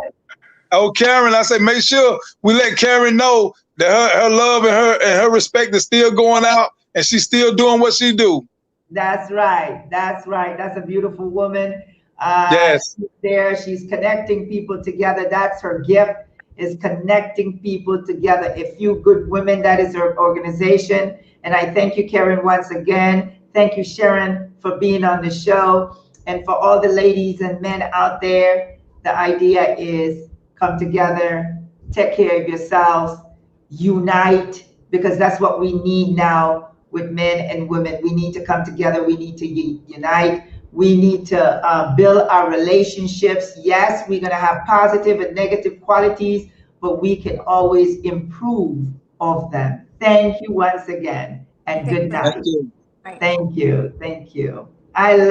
oh, Karen, I say make sure we let Karen know that her love and her respect is still going out, and she's still doing what she do. That's right. That's right. That's a beautiful woman. Yes. She's there. She's connecting people together. That's her gift, is connecting people together. A Few Good Women, that is her organization. And I thank you, Karen, once again. Thank you, Sharon, for being on the show. And for all the ladies and men out there, the idea is come together, take care of yourselves, unite, because that's what we need now with men and women. We need to come together. We need to unite. We need to build our relationships. Yes, we're going to have positive and negative qualities, but we can always improve of them. Thank you once again, and good night. Thank you. Thank you. Thank you. I love